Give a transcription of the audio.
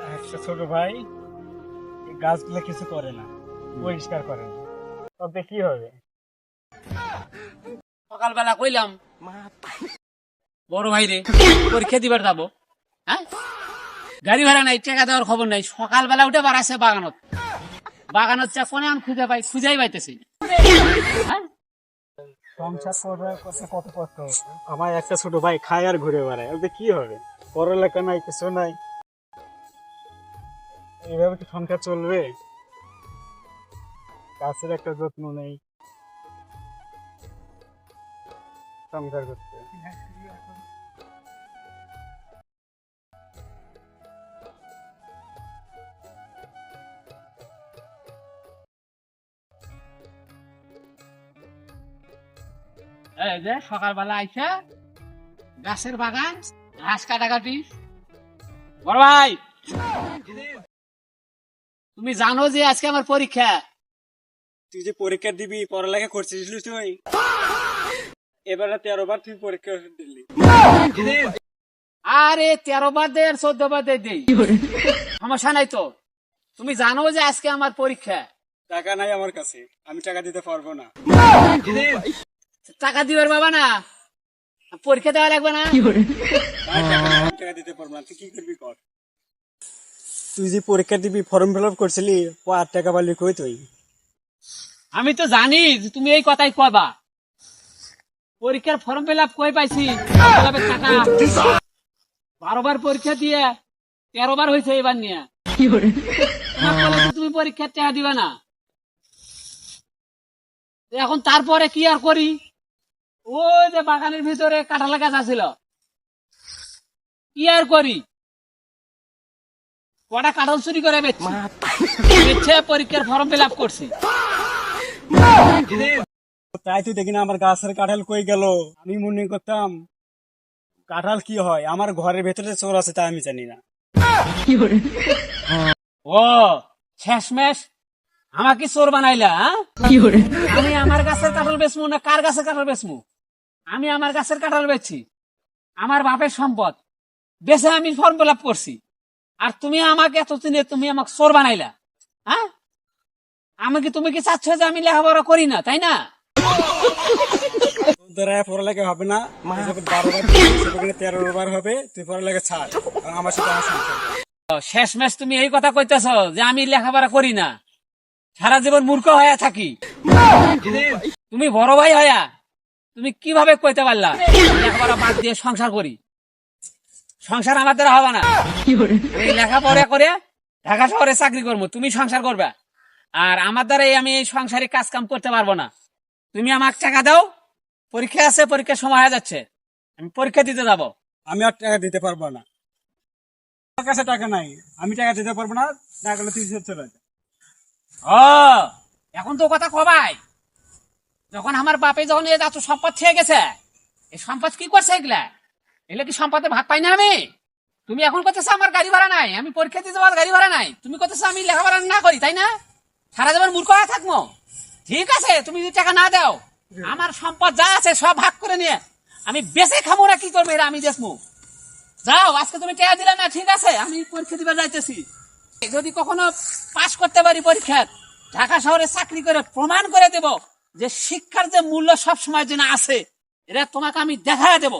একটা ছোট ভাই এই গাছগুলো কিছু করে না, পরিষ্কার করে না, তবে কি হবে? সকালবেলা কইলাম বড় ভাই রে পরীক্ষা দিবার যাবো, হ্যাঁ গাড়ি ভাড়া নাই, টাকা দেওয়ার খবর নাই। সকালবেলা উঠে বাড়াছে বাগানত, বাগানত ফোনে আমি খুঁজে খুঁজাই পাইতেছি না। হ্যাঁ? সংসার করার কথা কত কষ্ট। আমার একটা ছোট ভাই খায় আর ঘুরে বেড়ায়, ওতে কি হবে? পড়ালেখা নাই, কিছু নাই, এইভাবে কি সংসার চলবে? গাছের একটা যত্ন নেই, সংসার করতে। এই যে সকালবেলা আইসা গাছের বাগান, ঘাস কাটাকাটি। বড় ভাই তুমি জানো যে আজকে আমার পরীক্ষা? তুই যে পরীক্ষা দিবি, পড়ালেখা করছিস তুই? এবারে 13 বার তুই পরীক্ষা দিলি। আরে 13 বার দেয় আর 14 বার দেই, সমস্যা নাই তো। তুমি জানো যে আজকে আমার পরীক্ষা। টাকা নাই আমার কাছে, আমি টাকা দিতে পারবো না। টাকা দিবার বাবা না, পরীক্ষা দেওয়া লাগবে না। টাকা দিতে পারবো না, তুই কি করবি কর। তুই যে পরীক্ষা দিবি, ফর্ম ফিল আপ করছিলি, 8 টাকা পারলি কই তুই? আমি তো জানি যে তুমি এই কথাই কবা। পরীক্ষার ফর্ম ফিল আপ কই পাইছি? টাকা 12 বার পরীক্ষা দিয়ে 13 বার হয়েছে এবার নিয়ে। তুমি পরীক্ষার টাকা দিবা না, এখন তারপরে কি আর করি? ওই যে বাগানের ভিতরে কাঁঠাল গাছ আছিল, কি আর করি? কটা কাঁঠাল চুরি করে বেচছে, পরীক্ষার ফর্ম ফিল আপ করছি। তাই তুই দেখি না আমার গাছের কাঁঠাল কই গেল। আমি মনে করতাম কাঁঠাল কি হয়, আমার ঘরের ভেতরে চোর আছে তা আমি জানি না। ও শেষমেশ আমাকে চোর বানাইলা? আমি আমার গাছের কাঁঠাল বেচমু না কার গাছের কাঁঠাল বেচমু? আমি আমার গাছের কাঁঠাল বেচছি, আমার বাপের সম্পদ বেচে আমি ফর্ম ফিল আপ করছি। আর তুমি আমাকে এতদিনে তুমি আমাকে চোর বানাইলা? হ্যাঁ, তুমি কি চাচ্ছ যে আমি লেখাপড়া করি না, তাই না? তোর পড়ালেখা হবে না, 12 বার 13 বার হবে, তুই পড়ালেখা ছাড়, আমার সাথে আমার সংসার কর। শেষমেশ তুমি এই কথা কইতেছ যে আমি লেখাপড়া করি না, সারা জীবন মূর্খ হয়ে থাকি। তুমি বড় ভাই হইয়া তুমি কিভাবে কইতে পারলা লেখাপড়া বাদ দিয়ে সংসার করি? সংসার আমার দ্বারা হবে না। আমি লেখাপড়া করে ঢাকা শহরে চাকরি করবো, তুমি সংসার করবে। আর আমার দ্বারা আমি এই সংসারে কাজ কাম করতে পারবো না। তুমি আমাকে টাকা দাও, পরীক্ষা আছে, পরীক্ষার সময় হয়ে যাচ্ছে, আমি পরীক্ষা দিতে যাবো। আমি আর টাকা দিতে পারবো না, আমার কাছে টাকা নাই, আমি টাকা দিতে পারবো না। না করলে তুই চলে যা। ও এখন তো কথা কবাই, যখন আমার বাপে যখন এত সম্পদ খেয়ে গেছে, এই সম্পদ কি করছে? এগুলা এগুলো কি সম্পদে ভাগ পাই না আমি? তুমি এখন করতেছো আমার গাড়ি ভাড়া নাই, আমি পরীক্ষা দিতে যাওয়ার গাড়ি ভাড়া নাই, তুমি করতেছো আমি লেখাপড়া না করি, তাই না? সারা জীবন মূর্খ হয়ে থাকবো? ঠিক আছে, তুমি যদি টাকা না দাও, আমার সম্পদ যা আছে সব ভাগ করে নিয়ে আমি বেঁচে খাবো না, কি করবে এটা আমি দেখবো। যাও, আজকে তুমি টাকা দিলে না, ঠিক আছে, আমি পরীক্ষা দিবার যাইতেছি। যদি কখনো পাশ করতে পারি পরীক্ষা, ঢাকা শহরে চাকরি করে প্রমাণ করে দেব যে শিক্ষার যে মূল্য সব সময় জন্য আছে, এটা তোমাকে আমি দেখা দেবো।